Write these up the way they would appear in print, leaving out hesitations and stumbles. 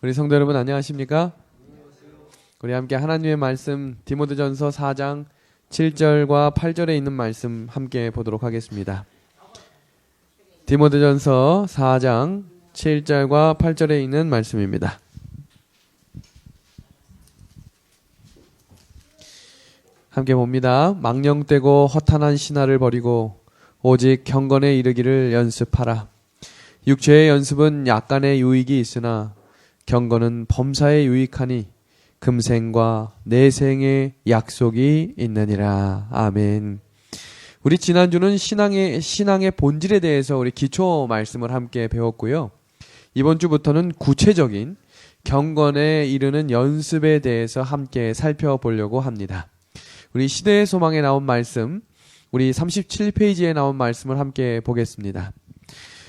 우리 성도 여러분 안녕하십니까? 우리 함께 하나님의 말씀 디모데전서 4장 7절과 8절에 있는 말씀 함께 보도록 하겠습니다. 디모데전서 4장 7절과 8절에 있는 말씀입니다. 함께 봅니다. 망령되고 허탄한 신화를 버리고 오직 경건에 이르기를 연습하라. 육체의 연습은 약간의 유익이 있으나 경건은 범사에 유익하니 금생과 내생의 약속이 있느니라. 아멘. 우리 지난주는 신앙의 본질에 대해서 우리 기초 말씀을 함께 배웠고요. 이번 주부터는 구체적인 경건에 이르는 연습에 대해서 함께 살펴보려고 합니다. 우리 시대의 소망에 나온 말씀, 우리 37페이지에 나온 말씀을 함께 보겠습니다.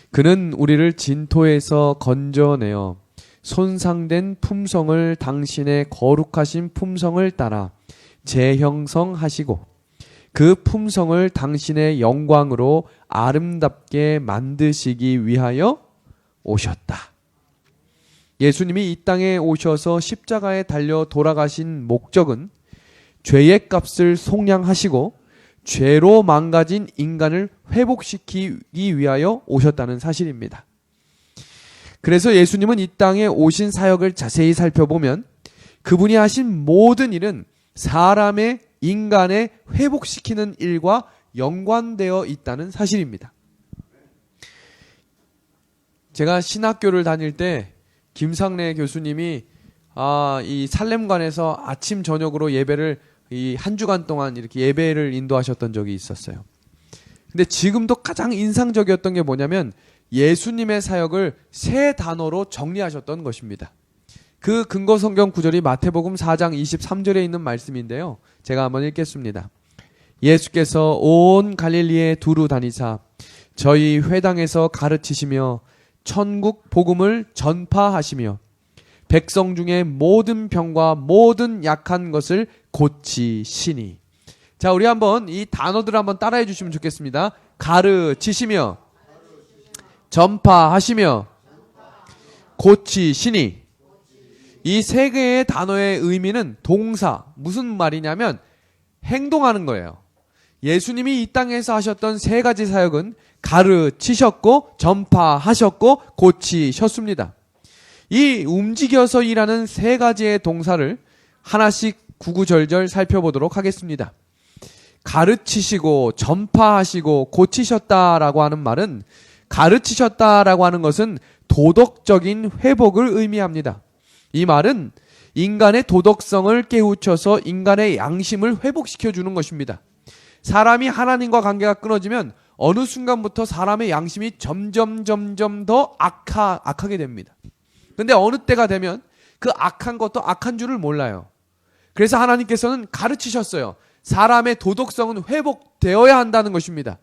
그는 우리를 진토에서 건져내어 손상된 품성을 당신의 거룩하신 품성을 따라 재형성하시고 그 품성을 당신의 영광으로 아름답게 만드시기 위하여 오셨다. 예수님이 이 땅에 오셔서 십자가에 달려 돌아가신 목적은 죄의 값을 속량하시고 죄로 망가진 인간을 회복시키기 위하여 오셨다는 사실입니다. 그래서 예수님은 이 땅에 오신 사역을 자세히 살펴보면 그분이 하신 모든 일은 사람의 인간의 회복시키는 일과 연관되어 있다는 사실입니다. 제가 신학교를 다닐 때 김상래 교수님이 이 살렘관에서 아침 저녁으로 예배를 이 한 주간 동안 이렇게 예배를 인도하셨던 적이 있었어요. 근데 지금도 가장 인상적이었던 게 뭐냐면 예수님의 사역을 세 단어로 정리하셨던 것입니다. 그 근거 성경 구절이 마태복음 4장 23절에 있는 말씀인데요. 제가 한번 읽겠습니다. 예수께서 온 갈릴리에 두루 다니사 저희 회당에서 가르치시며 천국 복음을 전파하시며 백성 중에 모든 병과 모든 약한 것을 고치시니. 자, 우리 한번 이 단어들을 한번 따라해 주시면 좋겠습니다. 가르치시며 전파하시며 고치시니. 이 세 개의 단어의 의미는 동사, 무슨 말이냐면 행동하는 거예요. 예수님이 이 땅에서 하셨던 세 가지 사역은 가르치셨고 전파하셨고 고치셨습니다. 이 움직여서 일하는 세 가지의 동사를 하나씩 구구절절 살펴보도록 하겠습니다. 가르치시고 전파하시고 고치셨다라고 하는 말은, 가르치셨다라고 하는 것은 도덕적인 회복을 의미합니다. 이 말은 인간의 도덕성을 깨우쳐서 인간의 양심을 회복시켜 주는 것입니다. 사람이 하나님과 관계가 끊어지면 어느 순간부터 사람의 양심이 점점 더 악하게 됩니다. 근데 어느 때가 되면 그 악한 것도 악한 줄을 몰라요. 그래서 하나님께서는 가르치셨어요. 사람의 도덕성은 회복되어야 한다는 것입니다.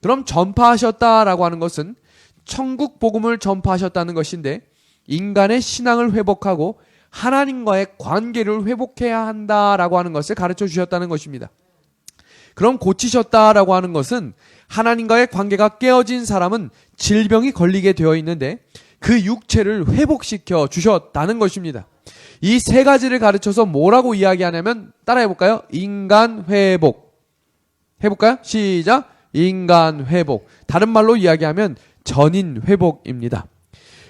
그럼 전파하셨다라고 하는 것은 천국 복음을 전파하셨다는 것인데 인간의 신앙을 회복하고 하나님과의 관계를 회복해야 한다라고 하는 것을 가르쳐 주셨다는 것입니다. 그럼 고치셨다라고 하는 것은 하나님과의 관계가 깨어진 사람은 질병이 걸리게 되어 있는데 그 육체를 회복시켜 주셨다는 것입니다. 이 세 가지를 가르쳐서 뭐라고 이야기하냐면 따라해볼까요? 인간 회복. 해볼까요? 시작. 인간 회복. 다른 말로 이야기하면 전인 회복입니다.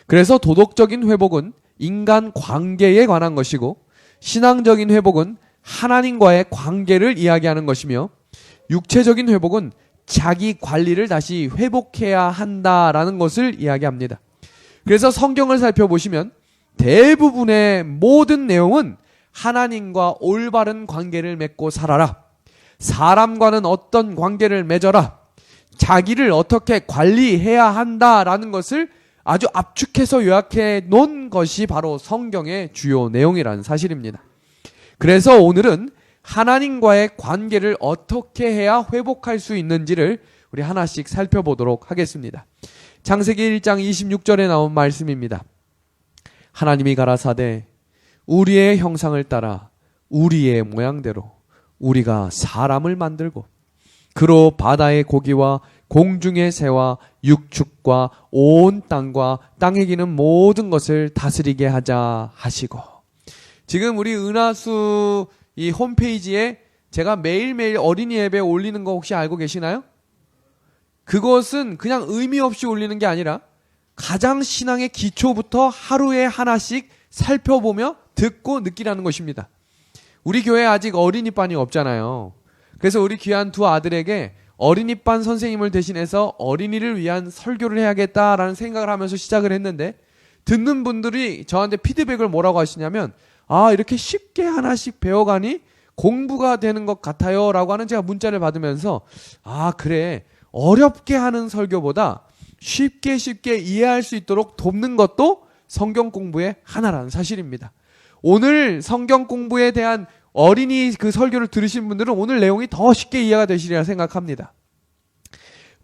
그래서 도덕적인 회복은 인간 관계에 관한 것이고 신앙적인 회복은 하나님과의 관계를 이야기하는 것이며 육체적인 회복은 자기 관리를 다시 회복해야 한다라는 것을 이야기합니다. 그래서 성경을 살펴보시면 대부분의 모든 내용은 하나님과 올바른 관계를 맺고 살아라, 사람과는 어떤 관계를 맺어라, 자기를 어떻게 관리해야 한다라는 것을 아주 압축해서 요약해 놓은 것이 바로 성경의 주요 내용이라는 사실입니다. 그래서 오늘은 하나님과의 관계를 어떻게 해야 회복할 수 있는지를 우리 하나씩 살펴보도록 하겠습니다. 창세기 1장 26절에 나온 말씀입니다. 하나님이 가라사대 우리의 형상을 따라 우리의 모양대로 우리가 사람을 만들고 그로 바다의 고기와 공중의 새와 육축과 온 땅과 땅에 기는 모든 것을 다스리게 하자 하시고. 지금 우리 은하수 이 홈페이지에 제가 매일매일 어린이 예배 올리는 거 혹시 알고 계시나요? 그것은 그냥 의미 없이 올리는 게 아니라 가장 신앙의 기초부터 하루에 하나씩 살펴보며 듣고 느끼라는 것입니다. 우리 교회에 아직 어린이반이 없잖아요. 그래서 우리 귀한 두 아들에게 어린이반 선생님을 대신해서 어린이를 위한 설교를 해야겠다라는 생각을 하면서 시작을 했는데, 듣는 분들이 저한테 피드백을 뭐라고 하시냐면, 아, 이렇게 쉽게 하나씩 배워가니 공부가 되는 것 같아요 라고 하는 제가 문자를 받으면서, 아, 그래, 어렵게 하는 설교보다 쉽게 이해할 수 있도록 돕는 것도 성경 공부의 하나라는 사실입니다. 오늘 성경 공부에 대한 어린이 그 설교를 들으신 분들은 오늘 내용이 더 쉽게 이해가 되시리라 생각합니다.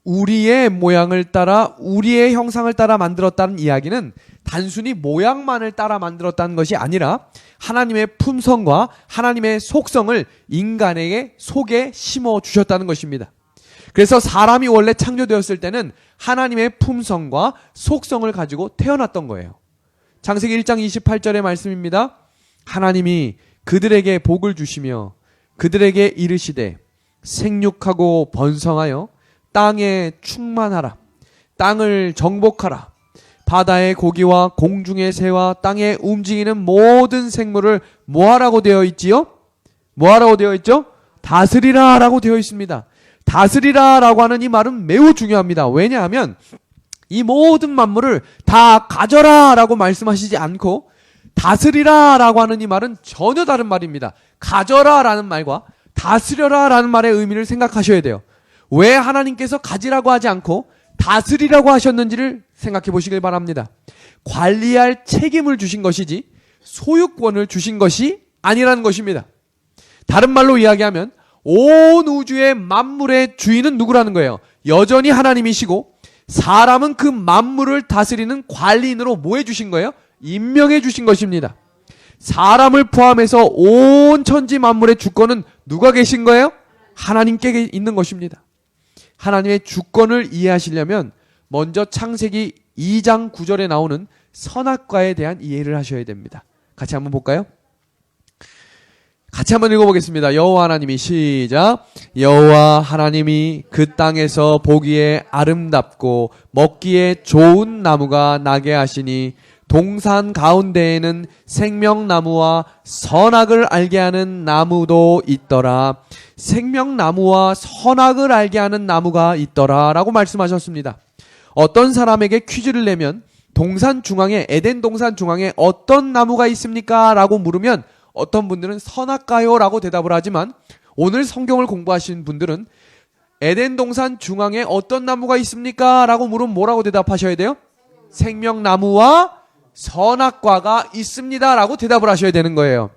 우리의 모양을 따라, 우리의 형상을 따라 만들었다는 이야기는 단순히 모양만을 따라 만들었다는 것이 아니라 하나님의 품성과 하나님의 속성을 인간에게 속에 심어 주셨다는 것입니다. 그래서 사람이 원래 창조되었을 때는 하나님의 품성과 속성을 가지고 태어났던 거예요. 창세기 1장 28절의 말씀입니다. 하나님이 그들에게 복을 주시며 그들에게 이르시되 생육하고 번성하여 땅에 충만하라. 땅을 정복하라. 바다의 고기와 공중의 새와 땅에 움직이는 모든 생물을 뭐하라고 되어 있지요? 뭐하라고 되어 있죠? 다스리라 라고 되어 있습니다. 다스리라 라고 하는 이 말은 매우 중요합니다. 왜냐하면 이 모든 만물을 다 가져라 라고 말씀하시지 않고 다스리라 라고 하는 이 말은 전혀 다른 말입니다. 가져라 라는 말과 다스려라 라는 말의 의미를 생각하셔야 돼요. 왜 하나님께서 가지라고 하지 않고 다스리라고 하셨는지를 생각해 보시길 바랍니다. 관리할 책임을 주신 것이지 소유권을 주신 것이 아니라는 것입니다. 다른 말로 이야기하면 온 우주의 만물의 주인은 누구라는 거예요? 여전히 하나님이시고 사람은 그 만물을 다스리는 관리인으로 뭐 해주신 거예요? 임명해 주신 것입니다. 사람을 포함해서 온 천지 만물의 주권은 누가 계신 거예요? 하나님께 있는 것입니다. 하나님의 주권을 이해하시려면 먼저 창세기 2장 9절에 나오는 선악과에 대한 이해를 하셔야 됩니다. 같이 한번 볼까요? 같이 한번 읽어보겠습니다. 여호와 하나님이 시작. 여호와 하나님이 그 땅에서 보기에 아름답고 먹기에 좋은 나무가 나게 하시니 동산 가운데에는 생명나무와 선악을 알게 하는 나무도 있더라. 생명나무와 선악을 알게 하는 나무가 있더라 라고 말씀하셨습니다. 어떤 사람에게 퀴즈를 내면 동산 중앙에, 에덴 동산 중앙에 어떤 나무가 있습니까? 라고 물으면 어떤 분들은 선악과요 라고 대답을 하지만 오늘 성경을 공부하신 분들은 에덴 동산 중앙에 어떤 나무가 있습니까? 라고 물으면 뭐라고 대답하셔야 돼요? 생명나무와 선악과가 있습니다 라고 대답을 하셔야 되는 거예요.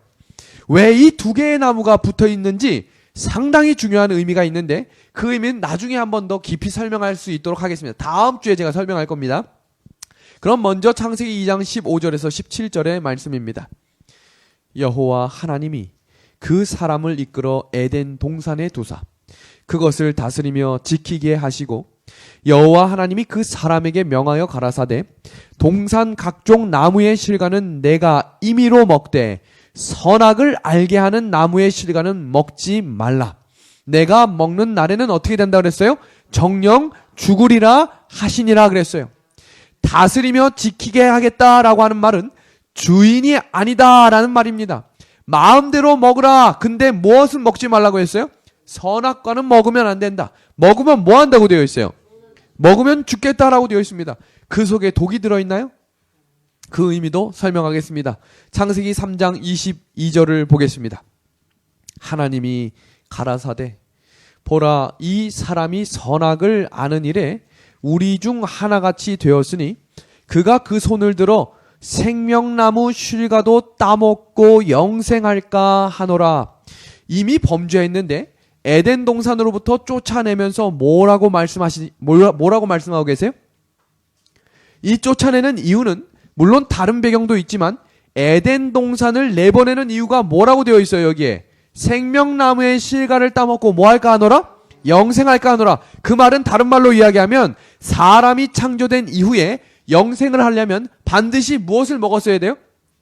왜 이 두 개의 나무가 붙어 있는지 상당히 중요한 의미가 있는데 그 의미는 나중에 한 번 더 깊이 설명할 수 있도록 하겠습니다. 다음 주에 제가 설명할 겁니다. 그럼 먼저 창세기 2장 15절에서 17절의 말씀입니다. 여호와 하나님이 그 사람을 이끌어 에덴 동산에 두사 그것을 다스리며 지키게 하시고 여호와 하나님이 그 사람에게 명하여 가라사대 동산 각종 나무의 실과는 내가 임의로 먹되 선악을 알게 하는 나무의 실과는 먹지 말라. 내가 먹는 날에는 어떻게 된다 그랬어요? 정령 죽으리라 하시니라 그랬어요. 다스리며 지키게 하겠다라고 하는 말은 주인이 아니다라는 말입니다. 마음대로 먹으라. 근데 무엇은 먹지 말라고 했어요? 선악과는 먹으면 안 된다. 먹으면 뭐 한다고 되어 있어요? 먹으면 죽겠다라고 되어 있습니다. 그 속에 독이 들어있나요? 그 의미도 설명하겠습니다. 창세기 3장 22절을 보겠습니다. 하나님이 가라사대 보라 이 사람이 선악을 아는 일에 우리 중 하나같이 되었으니 그가 그 손을 들어 생명나무 실과도 따먹고 영생할까 하노라. 이미 범죄했는데 에덴 동산으로부터 쫓아내면서 뭐라고 말씀하고 계세요? 이 쫓아내는 이유는 물론 다른 배경도 있지만 에덴 동산을 내보내는 이유가 뭐라고 되어 있어요? 여기에 생명나무의 실과를 따먹고 뭐 할까 하노라? 영생할까 하노라. 그 말은 다른 말로 이야기하면 사람이 창조된 이후에 영생을 하려면 반드시 무엇을 먹었어야 돼요?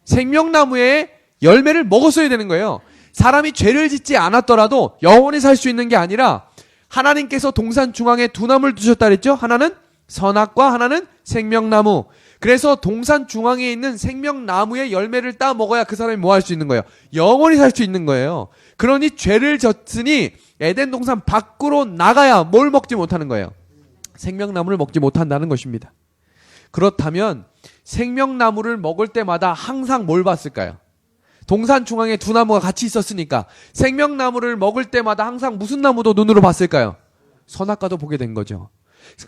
생명나무의 열매를 먹었어야 되는 거예요. 사람이 죄를 짓지 않았더라도 영원히 살 수 있는 게 아니라 하나님께서 동산 중앙에 두 나무를 두셨다 그랬죠? 하나는 선악과 하나는 생명나무. 그래서 동산 중앙에 있는 생명나무의 열매를 따 먹어야 그 사람이 뭐 할 수 있는 거예요? 영원히 살 수 있는 거예요. 그러니 죄를 졌으니 에덴 동산 밖으로 나가야 뭘 먹지 못하는 거예요? 생명나무를 먹지 못한다는 것입니다. 그렇다면 생명나무를 먹을 때마다 항상 뭘 봤을까요? 동산 중앙에 두 나무가 같이 있었으니까 생명나무를 먹을 때마다 항상 무슨 나무도 눈으로 봤을까요? 선악과도 보게 된 거죠.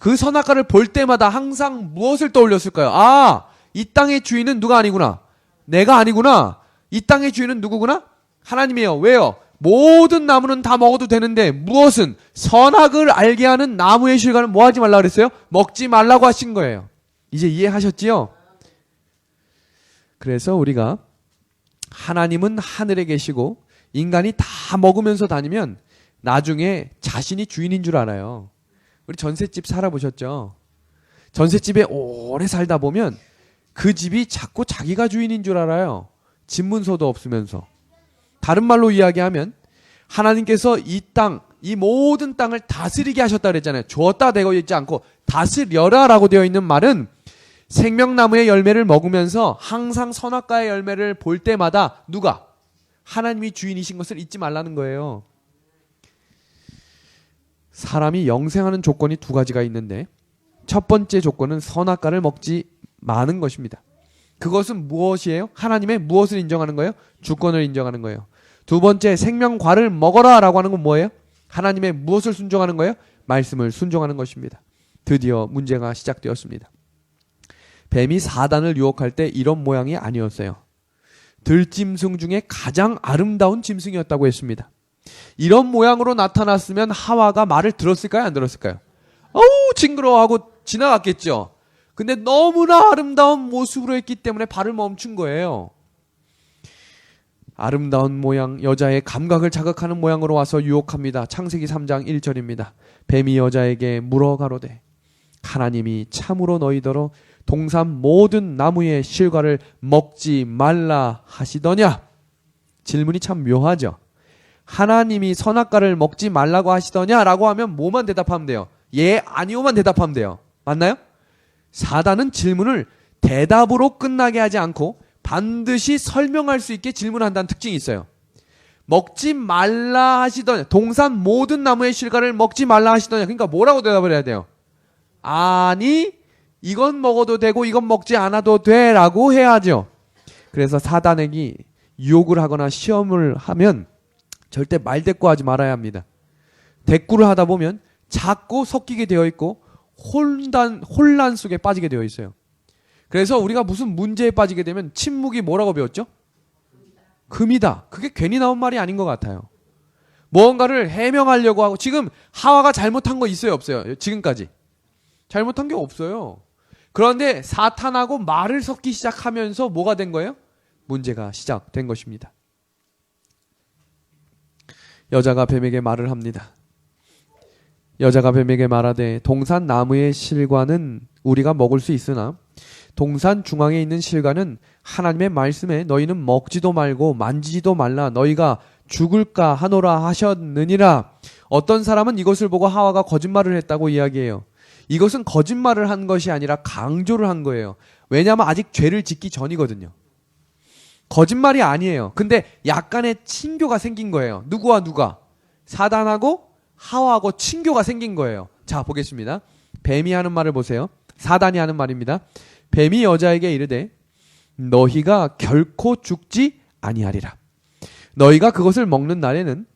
그 선악과를 볼 때마다 항상 무엇을 떠올렸을까요? 아, 이 땅의 주인은 누가 아니구나. 내가 아니구나. 이 땅의 주인은 누구구나? 하나님이에요. 왜요? 모든 나무는 다 먹어도 되는데 무엇은 선악을 알게 하는 나무의 실과는 뭐 하지 말라 그랬어요? 먹지 말라고 하신 거예요. 이제 이해하셨지요? 그래서 우리가 하나님은 하늘에 계시고 인간이 다 먹으면서 다니면 나중에 자신이 주인인 줄 알아요. 우리 전셋집 살아보셨죠? 전셋집에 오래 살다 보면 그 집이 자꾸 자기가 주인인 줄 알아요. 집문서도 없으면서. 다른 말로 이야기하면 하나님께서 이 땅, 이 모든 땅을 다스리게 하셨다 그랬잖아요. 주었다 되고 있지 않고 다스려라 라고 되어 있는 말은 생명나무의 열매를 먹으면서 항상 선악과의 열매를 볼 때마다 누가? 하나님이 주인이신 것을 잊지 말라는 거예요. 사람이 영생하는 조건이 두 가지가 있는데 첫 번째 조건은 선악과를 먹지 마는 것입니다. 그것은 무엇이에요? 하나님의 무엇을 인정하는 거예요? 주권을 인정하는 거예요. 두 번째 생명과를 먹어라 라고 하는 건 뭐예요? 하나님의 무엇을 순종하는 거예요? 말씀을 순종하는 것입니다. 드디어 문제가 시작되었습니다. 뱀이 사단을 유혹할 때 이런 모양이 아니었어요. 들짐승 중에 가장 아름다운 짐승이었다고 했습니다. 이런 모양으로 나타났으면 하와가 말을 들었을까요? 안 들었을까요? 어우 징그러워하고 지나갔겠죠. 근데 너무나 아름다운 모습으로 했기 때문에 발을 멈춘 거예요. 아름다운 모양, 여자의 감각을 자극하는 모양으로 와서 유혹합니다. 창세기 3장 1절입니다. 뱀이 여자에게 물어 가로되 하나님이 참으로 너희더러 동산 모든 나무의 실과를 먹지 말라 하시더냐? 질문이 참 묘하죠. 하나님이 선악과를 먹지 말라고 하시더냐? 라고 하면 뭐만 대답하면 돼요? 예, 아니오만 대답하면 돼요. 맞나요? 사단은 질문을 대답으로 끝나게 하지 않고 반드시 설명할 수 있게 질문한다는 특징이 있어요. 먹지 말라 하시더냐? 동산 모든 나무의 실과를 먹지 말라 하시더냐? 그러니까 뭐라고 대답을 해야 돼요? 아니, 이건 먹어도 되고 이건 먹지 않아도 돼 라고 해야죠. 그래서 사단에게 유혹을 하거나 시험을 하면 절대 말대꾸하지 말아야 합니다. 대꾸를 하다 보면 자꾸 섞이게 되어 있고 혼란 속에 빠지게 되어 있어요. 그래서 우리가 무슨 문제에 빠지게 되면 침묵이 뭐라고 배웠죠? 금이다. 그게 괜히 나온 말이 아닌 것 같아요. 무언가를 해명하려고 하고 지금 하와가 잘못한 거 있어요? 없어요? 지금까지 잘못한 게 없어요. 그런데 사탄하고 말을 섞기 시작하면서 뭐가 된 거예요? 문제가 시작된 것입니다. 여자가 뱀에게 말을 합니다. 여자가 뱀에게 말하되 동산 나무의 실과는 우리가 먹을 수 있으나 동산 중앙에 있는 실과는 하나님의 말씀에 너희는 먹지도 말고 만지지도 말라 너희가 죽을까 하노라 하셨느니라. 어떤 사람은 이것을 보고 하와가 거짓말을 했다고 이야기해요. 이것은 거짓말을 한 것이 아니라 강조를 한 거예요. 왜냐하면 아직 죄를 짓기 전이거든요. 거짓말이 아니에요. 근데 약간의 친교가 생긴 거예요. 누구와 누가? 사단하고 하와하고 친교가 생긴 거예요. 자, 보겠습니다. 뱀이 하는 말을 보세요. 사단이 하는 말입니다. 뱀이 여자에게 이르되 너희가 결코 죽지 아니하리라. 너희가 그것을 먹는 날에는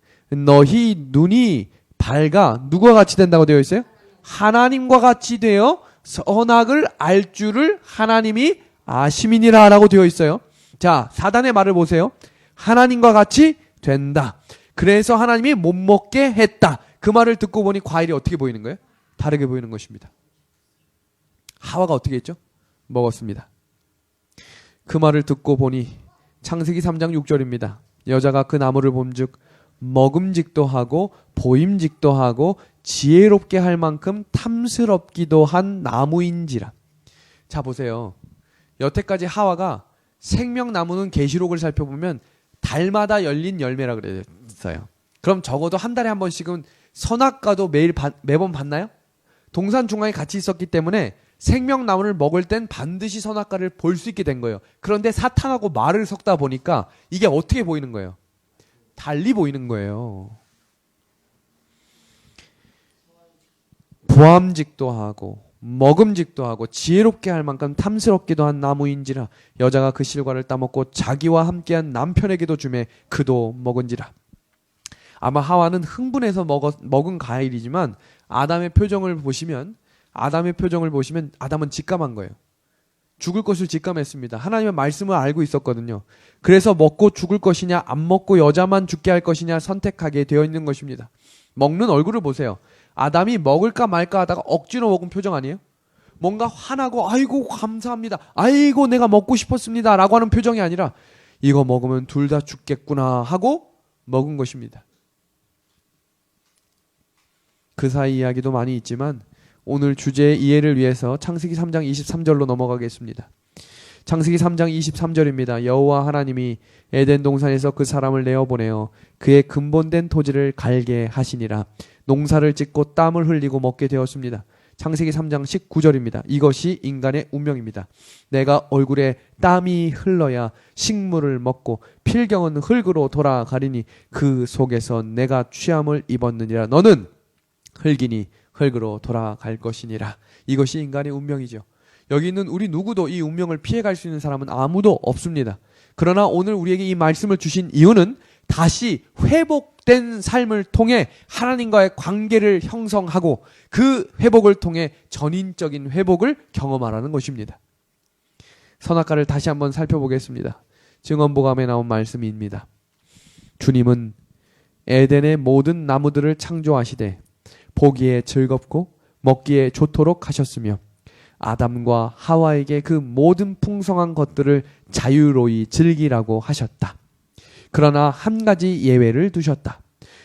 너희 눈이 밝아 누구와 같이 된다고 되어 있어요? 하나님과 같이 되어 선악을 알 줄을 하나님이 아심이니라 라고 되어 있어요. 자, 사단의 말을 보세요. 하나님과 같이 된다. 그래서 하나님이 못 먹게 했다. 그 말을 듣고 보니 과일이 어떻게 보이는 거예요? 다르게 보이는 것입니다. 하와가 어떻게 했죠? 먹었습니다. 그 말을 듣고 보니 창세기 3장 6절입니다. 여자가 그 나무를 본즉 먹음직도 하고 보임직도 하고 지혜롭게 할 만큼 탐스럽기도 한 나무인지라. 자 보세요. 여태까지 하와가 생명나무는 계시록을 살펴보면 달마다 열린 열매라 그랬어요. 그럼 적어도 한 달에 한 번씩은 선악과도 매번 봤나요? 동산 중앙에 같이 있었기 때문에 생명나무를 먹을 땐 반드시 선악과를 볼 수 있게 된 거예요. 그런데 사탄하고 말을 섞다 보니까 이게 어떻게 보이는 거예요? 달리 보이는 거예요. 보암직도 하고 먹음직도 하고 지혜롭게 할 만큼 탐스럽기도 한 나무인지라. 여자가 그 실과를 따먹고 자기와 함께한 남편에게도 주매 그도 먹은지라. 아마 하와는 흥분해서 먹은 과일이지만 아담의 표정을 보시면 아담은 직감한 거예요. 죽을 것을 직감했습니다. 하나님의 말씀을 알고 있었거든요. 그래서 먹고 죽을 것이냐 안 먹고 여자만 죽게 할 것이냐 선택하게 되어 있는 것입니다. 먹는 얼굴을 보세요. 아담이 먹을까 말까 하다가 억지로 먹은 표정 아니에요? 뭔가 화나고 아이고 감사합니다. 아이고 내가 먹고 싶었습니다. 라고 하는 표정이 아니라 이거 먹으면 둘 다 죽겠구나 하고 먹은 것입니다. 그 사이 이야기도 많이 있지만 오늘 주제의 이해를 위해서 창세기 3장 23절로 넘어가겠습니다. 창세기 3장 23절입니다. 여호와 하나님이 에덴 동산에서 그 사람을 내어보내어 그의 근본된 토지를 갈게 하시니라. 농사를 짓고 땀을 흘리고 먹게 되었습니다. 창세기 3장 19절입니다. 이것이 인간의 운명입니다. 내가 얼굴에 땀이 흘러야 식물을 먹고 필경은 흙으로 돌아가리니 그 속에서 내가 취함을 입었느니라. 너는 흙이니 흙으로 돌아갈 것이니라. 이것이 인간의 운명이죠. 여기 있는 우리 누구도 이 운명을 피해갈 수 있는 사람은 아무도 없습니다. 그러나 오늘 우리에게 이 말씀을 주신 이유는 다시 회복된 삶을 통해 하나님과의 관계를 형성하고 그 회복을 통해 전인적인 회복을 경험하라는 것입니다. 선악과를 다시 한번 살펴보겠습니다. 증언보감에 나온 말씀입니다. 주님은 에덴의 모든 나무들을 창조하시되 보기에 즐겁고 먹기에 좋도록 하셨으며 아담과 하와에게 그 모든 풍성한 것들을 자유로이 즐기라고 하셨다. 그러나 한 가지 예외를 두셨다.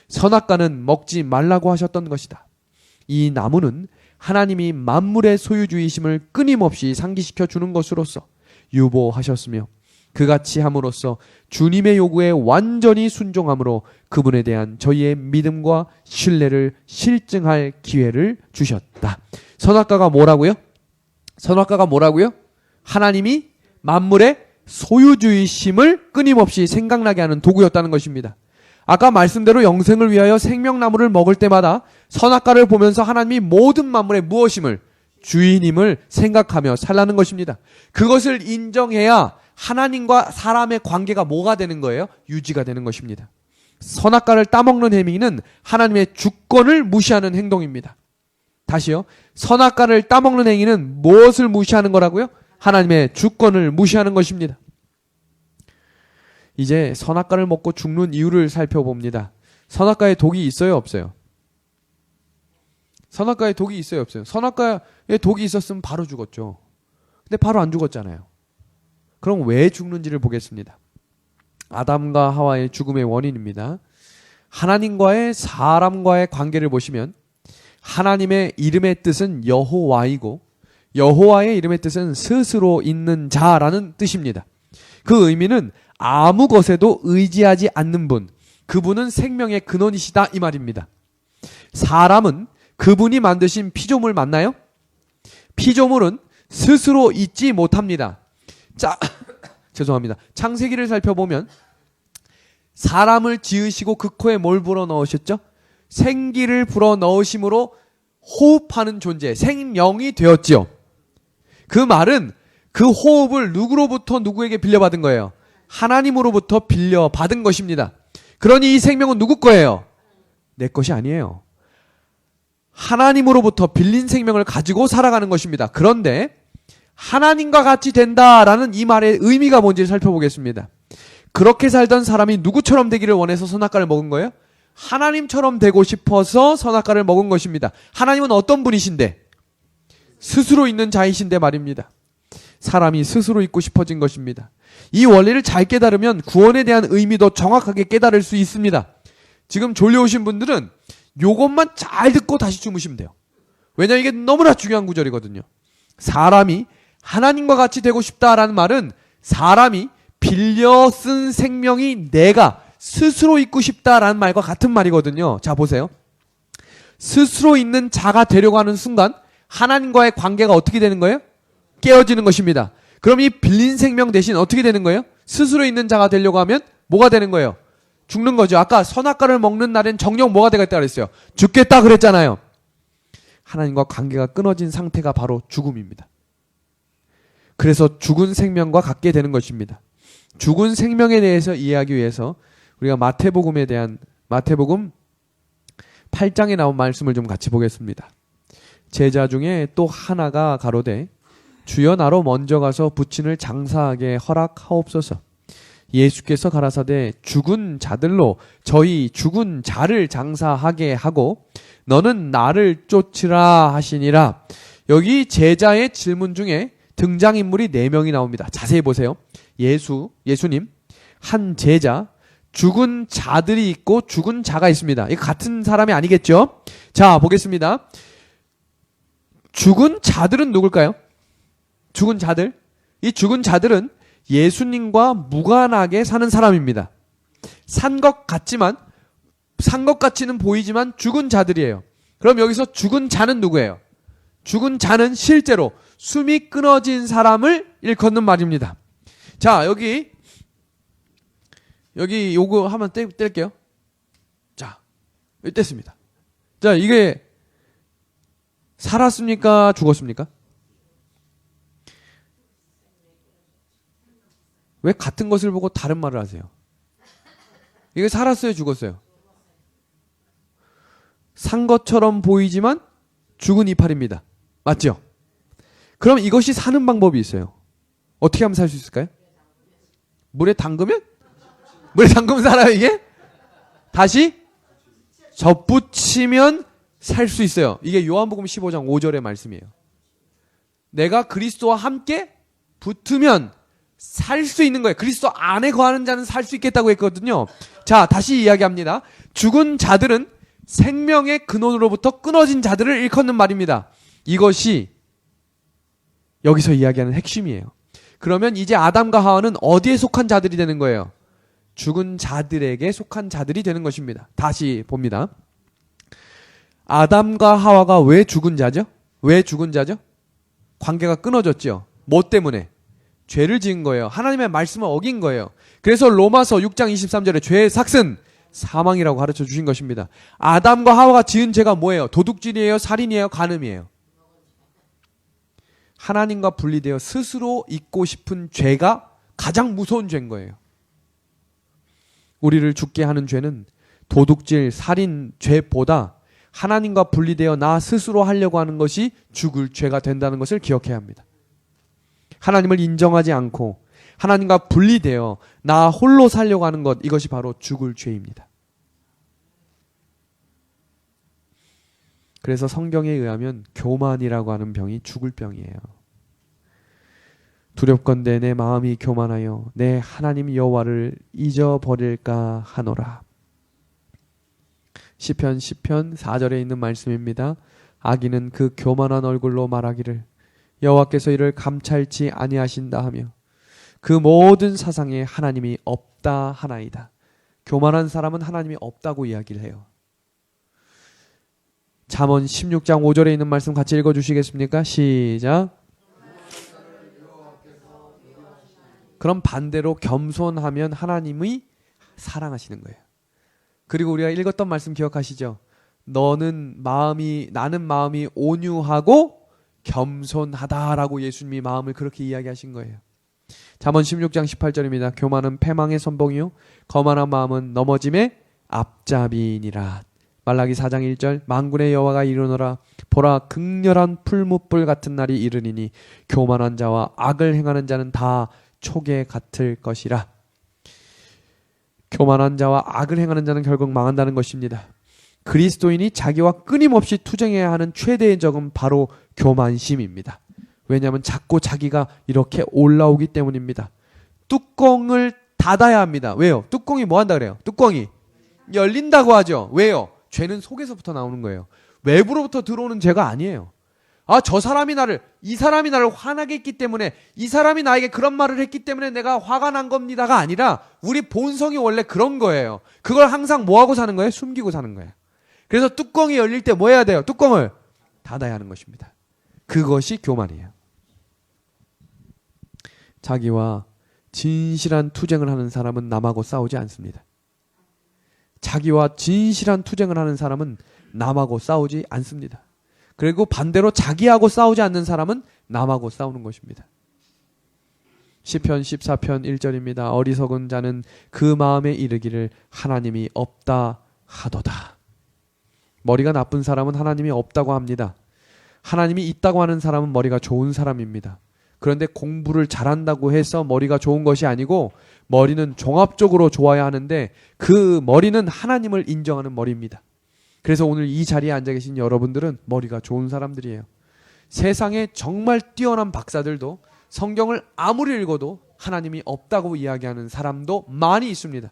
선악과는 먹지 말라고 하셨던 것이다. 이 나무는 하나님이 만물의 소유주이심을 끊임없이 상기시켜 주는 것으로서 유보하셨으며 그같이 함으로써 주님의 요구에 완전히 순종함으로 그분에 대한 저희의 믿음과 신뢰를 실증할 기회를 주셨다. 선악과가 뭐라고요? 선악과가 뭐라고요? 하나님이 만물의 소유주의심을 끊임없이 생각나게 하는 도구였다는 것입니다. 아까 말씀대로 영생을 위하여 생명나무를 먹을 때마다 선악과를 보면서 하나님이 모든 만물의 무엇임을 주인임을 생각하며 살라는 것입니다. 그것을 인정해야 하나님과 사람의 관계가 뭐가 되는 거예요? 유지가 되는 것입니다. 선악과를 따먹는 행위는 하나님의 주권을 무시하는 행동입니다. 다시요. 선악과를 따먹는 행위는 무엇을 무시하는 거라고요? 하나님의 주권을 무시하는 것입니다. 이제 선악과를 먹고 죽는 이유를 살펴봅니다. 선악과에 독이 있어요, 없어요? 선악과에 독이 있어요, 없어요? 선악과에 독이 있었으면 바로 죽었죠. 근데 바로 안 죽었잖아요. 그럼 왜 죽는지를 보겠습니다. 아담과 하와의 죽음의 원인입니다. 하나님과의 사람과의 관계를 보시면 하나님의 이름의 뜻은 여호와이고 여호와의 이름의 뜻은 스스로 있는 자라는 뜻입니다. 그 의미는 아무 것에도 의지하지 않는 분, 그분은 생명의 근원이시다 이 말입니다. 사람은 그분이 만드신 피조물 맞나요? 피조물은 스스로 있지 못합니다. 자, 죄송합니다. 창세기를 살펴보면 사람을 지으시고 그 코에 뭘 불어넣으셨죠? 생기를 불어넣으심으로 호흡하는 존재, 생명이 되었지요. 그 말은 그 호흡을 누구로부터 누구에게 빌려받은 거예요? 하나님으로부터 빌려받은 것입니다. 그러니 이 생명은 누구 거예요? 내 것이 아니에요. 하나님으로부터 빌린 생명을 가지고 살아가는 것입니다. 그런데 하나님과 같이 된다라는 이 말의 의미가 뭔지 살펴보겠습니다. 그렇게 살던 사람이 누구처럼 되기를 원해서 선악과를 먹은 거예요? 하나님처럼 되고 싶어서 선악과를 먹은 것입니다. 하나님은 어떤 분이신데? 스스로 있는 자이신데 말입니다. 사람이 스스로 있고 싶어진 것입니다. 이 원리를 잘 깨달으면 구원에 대한 의미도 정확하게 깨달을 수 있습니다. 지금 졸려오신 분들은 요것만 잘 듣고 다시 주무시면 돼요. 왜냐하면 이게 너무나 중요한 구절이거든요. 사람이 하나님과 같이 되고 싶다라는 말은 사람이 빌려 쓴 생명이 내가 스스로 있고 싶다라는 말과 같은 말이거든요. 자, 보세요. 스스로 있는 자가 되려고 하는 순간 하나님과의 관계가 어떻게 되는 거예요? 깨어지는 것입니다. 그럼 이 빌린 생명 대신 어떻게 되는 거예요? 스스로 있는 자가 되려고 하면 뭐가 되는 거예요? 죽는 거죠. 아까 선악과를 먹는 날엔 정녕 뭐가 되겠다 그랬어요? 죽겠다 그랬잖아요. 하나님과 관계가 끊어진 상태가 바로 죽음입니다. 그래서 죽은 생명과 같게 되는 것입니다. 죽은 생명에 대해서 이해하기 위해서 우리가 마태복음 8장에 나온 말씀을 좀 같이 보겠습니다. 제자 중에 또 하나가 가로되 주여 나로 먼저 가서 부친을 장사하게 허락하옵소서. 예수께서 가라사대 죽은 자들로 저희 죽은 자를 장사하게 하고 너는 나를 쫓으라 하시니라. 여기 제자의 질문 중에 등장인물이 4명이 나옵니다. 자세히 보세요. 예수님, 한 제자, 죽은 자들이 있고 죽은 자가 있습니다. 이거 같은 사람이 아니겠죠? 자, 보겠습니다. 죽은 자들은 누굴까요? 죽은 자들. 이 죽은 자들은 예수님과 무관하게 사는 사람입니다. 산 것 같이는 보이지만 죽은 자들이에요. 그럼 여기서 죽은 자는 누구예요? 죽은 자는 실제로 숨이 끊어진 사람을 일컫는 말입니다. 자, 여기 요거 한번 뗄게요. 자, 여기 뗐습니다. 자, 이게 살았습니까? 죽었습니까? 왜 같은 것을 보고 다른 말을 하세요? 이게 살았어요? 죽었어요? 산 것처럼 보이지만 죽은 이파리입니다. 맞죠? 그럼 이것이 사는 방법이 있어요. 어떻게 하면 살 수 있을까요? 물에 담그면? 물에 담그면 살아요, 이게? 다시 접붙이면 살 수 있어요. 이게 요한복음 15장 5절의 말씀이에요. 내가 그리스도와 함께 붙으면 살 수 있는 거예요. 그리스도 안에 거하는 자는 살 수 있겠다고 했거든요. 자, 다시 이야기합니다. 죽은 자들은 생명의 근원으로부터 끊어진 자들을 일컫는 말입니다. 이것이 여기서 이야기하는 핵심이에요. 그러면 이제 아담과 하와는 어디에 속한 자들이 되는 거예요? 죽은 자들에게 속한 자들이 되는 것입니다. 다시 봅니다. 아담과 하와가 왜 죽은 자죠? 왜 죽은 자죠? 관계가 끊어졌죠. 뭐 때문에? 죄를 지은 거예요. 하나님의 말씀을 어긴 거예요. 그래서 로마서 6장 23절에 죄의 삭은 사망이라고 가르쳐 주신 것입니다. 아담과 하와가 지은 죄가 뭐예요? 도둑질이에요? 살인이에요? 간음이에요? 하나님과 분리되어 스스로 잊고 싶은 죄가 가장 무서운 죄인 거예요. 우리를 죽게 하는 죄는 도둑질, 살인, 죄보다 하나님과 분리되어 나 스스로 하려고 하는 것이 죽을 죄가 된다는 것을 기억해야 합니다. 하나님을 인정하지 않고 하나님과 분리되어 나 홀로 살려고 하는 것, 이것이 바로 죽을 죄입니다. 그래서 성경에 의하면 교만이라고 하는 병이 죽을 병이에요. 두렵건대 내 마음이 교만하여 내 하나님 여호와를 잊어버릴까 하노라. 시편 4절에 있는 말씀입니다. 악인은 그 교만한 얼굴로 말하기를 여호와께서 이를 감찰치 아니하신다 하며 그 모든 사상에 하나님이 없다 하나이다. 교만한 사람은 하나님이 없다고 이야기를 해요. 잠언 16장 5절에 있는 말씀 같이 읽어주시겠습니까? 시작. 그럼 반대로 겸손하면 하나님이 사랑하시는 거예요. 그리고 우리가 읽었던 말씀 기억하시죠? 나는 마음이 온유하고 겸손하다라고 예수님이 마음을 그렇게 이야기하신 거예요. 잠언 16장 18절입니다. 교만은 패망의 선봉이요 거만한 마음은 넘어짐의 앞잡이니라. 말라기 4장 1절 만군의 여호와가 이르노라 보라 극렬한 풀무불 같은 날이 이르리니 교만한 자와 악을 행하는 자는 다 촉에 같을 것이라. 교만한 자와 악을 행하는 자는 결국 망한다는 것입니다. 그리스도인이 자기와 끊임없이 투쟁해야 하는 최대의 적은 바로 교만심입니다. 왜냐하면 자꾸 자기가 이렇게 올라오기 때문입니다. 뚜껑을 닫아야 합니다. 왜요? 뚜껑이 뭐 한다 그래요? 뚜껑이 열린다고 하죠. 왜요? 죄는 속에서부터 나오는 거예요. 외부로부터 들어오는 죄가 아니에요. 아, 이 사람이 나를 화나게 했기 때문에, 이 사람이 나에게 그런 말을 했기 때문에 내가 화가 난 겁니다가 아니라 우리 본성이 원래 그런 거예요. 그걸 항상 뭐 하고 사는 거예요? 숨기고 사는 거예요. 그래서 뚜껑이 열릴 때 뭐 해야 돼요? 뚜껑을 닫아야 하는 것입니다. 그것이 교만이에요. 자기와 진실한 투쟁을 하는 사람은 남하고 싸우지 않습니다. 자기와 진실한 투쟁을 하는 사람은 남하고 싸우지 않습니다. 그리고 반대로 자기하고 싸우지 않는 사람은 남하고 싸우는 것입니다. 시편 14편 1절입니다. 어리석은 자는 그 마음에 이르기를 하나님이 없다 하도다. 머리가 나쁜 사람은 하나님이 없다고 합니다. 하나님이 있다고 하는 사람은 머리가 좋은 사람입니다. 그런데 공부를 잘한다고 해서 머리가 좋은 것이 아니고 머리는 종합적으로 좋아야 하는데 그 머리는 하나님을 인정하는 머리입니다. 그래서 오늘 이 자리에 앉아 계신 여러분들은 머리가 좋은 사람들이에요. 세상에 정말 뛰어난 박사들도 성경을 아무리 읽어도 하나님이 없다고 이야기하는 사람도 많이 있습니다.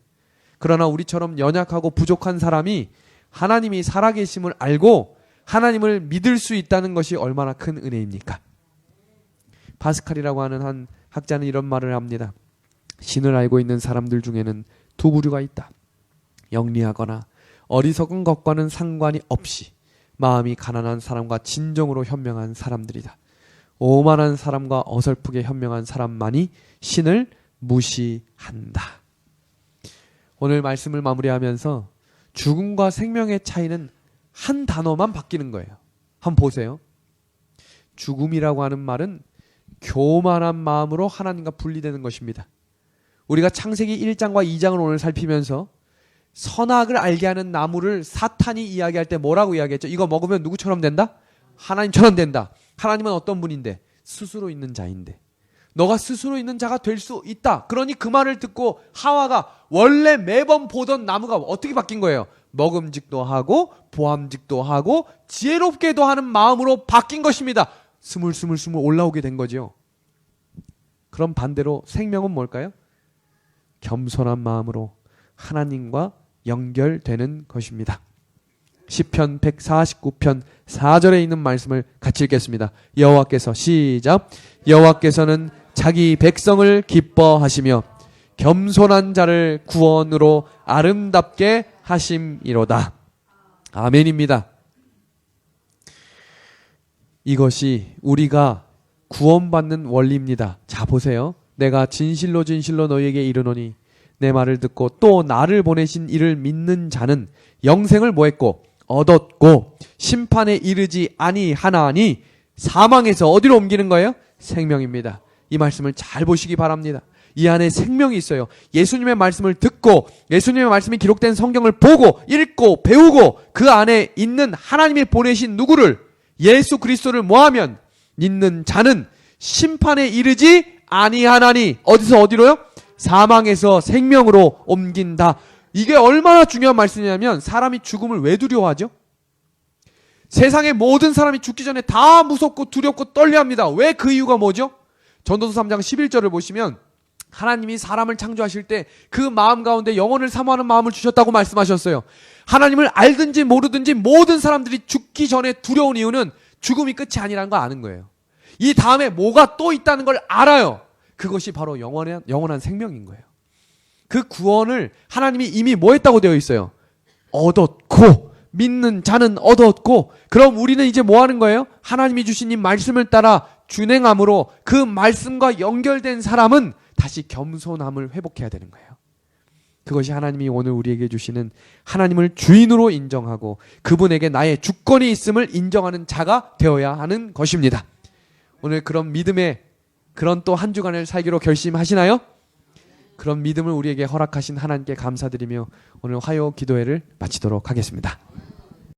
그러나 우리처럼 연약하고 부족한 사람이 하나님이 살아계심을 알고 하나님을 믿을 수 있다는 것이 얼마나 큰 은혜입니까? 파스칼이라고 하는 한 학자는 이런 말을 합니다. 신을 알고 있는 사람들 중에는 두 부류가 있다. 영리하거나 어리석은 것과는 상관이 없이 마음이 가난한 사람과 진정으로 현명한 사람들이다. 오만한 사람과 어설프게 현명한 사람만이 신을 무시한다. 오늘 말씀을 마무리하면서 죽음과 생명의 차이는 한 단어만 바뀌는 거예요. 한번 보세요. 죽음이라고 하는 말은 교만한 마음으로 하나님과 분리되는 것입니다. 우리가 창세기 1장과 2장을 오늘 살피면서 선악을 알게 하는 나무를 사탄이 이야기할 때 뭐라고 이야기했죠? 이거 먹으면 누구처럼 된다? 하나님처럼 된다. 하나님은 어떤 분인데? 스스로 있는 자인데. 너가 스스로 있는 자가 될 수 있다. 그러니 그 말을 듣고 하와가 원래 매번 보던 나무가 어떻게 바뀐 거예요? 먹음직도 하고 보암직도 하고 지혜롭게도 하는 마음으로 바뀐 것입니다. 스물스물 올라오게 된 거죠. 그럼 반대로 생명은 뭘까요? 겸손한 마음으로 하나님과 연결되는 것입니다. 시편 149편 4절에 있는 말씀을 같이 읽겠습니다. 여호와께서 시작. 여호와께서는 자기 백성을 기뻐하시며 겸손한 자를 구원으로 아름답게 하심이로다. 아멘입니다. 이것이 우리가 구원받는 원리입니다. 자, 보세요. 내가 진실로 진실로 너희에게 이르노니 내 말을 듣고 또 나를 보내신 이를 믿는 자는 영생을 뭐했고 얻었고 심판에 이르지 아니하나니 사망에서 어디로 옮기는 거예요? 생명입니다. 이 말씀을 잘 보시기 바랍니다. 이 안에 생명이 있어요. 예수님의 말씀을 듣고 예수님의 말씀이 기록된 성경을 보고 읽고 배우고 그 안에 있는 하나님이 보내신 누구를 예수 그리스도를 뭐하면 믿는 자는 심판에 이르지 아니하나니 어디서 어디로요? 사망에서 생명으로 옮긴다. 이게 얼마나 중요한 말씀이냐면 사람이 죽음을 왜 두려워하죠? 세상의 모든 사람이 죽기 전에 다 무섭고 두렵고 떨려합니다. 왜? 그 이유가 뭐죠? 전도서 3장 11절을 보시면 하나님이 사람을 창조하실 때 그 마음 가운데 영혼을 사모하는 마음을 주셨다고 말씀하셨어요. 하나님을 알든지 모르든지 모든 사람들이 죽기 전에 두려운 이유는 죽음이 끝이 아니라는 걸 아는 거예요. 이 다음에 뭐가 또 있다는 걸 알아요. 그것이 바로 영원한 생명인 거예요. 그 구원을 하나님이 이미 뭐 했다고 되어 있어요? 얻었고 믿는 자는 얻었고 그럼 우리는 이제 뭐 하는 거예요? 하나님이 주신 이 말씀을 따라 준행함으로 그 말씀과 연결된 사람은 다시 겸손함을 회복해야 되는 거예요. 그것이 하나님이 오늘 우리에게 주시는 하나님을 주인으로 인정하고 그분에게 나의 주권이 있음을 인정하는 자가 되어야 하는 것입니다. 오늘 그런 믿음의 그런 또 한 주간을 살기로 결심하시나요? 그런 믿음을 우리에게 허락하신 하나님께 감사드리며 오늘 화요 기도회를 마치도록 하겠습니다.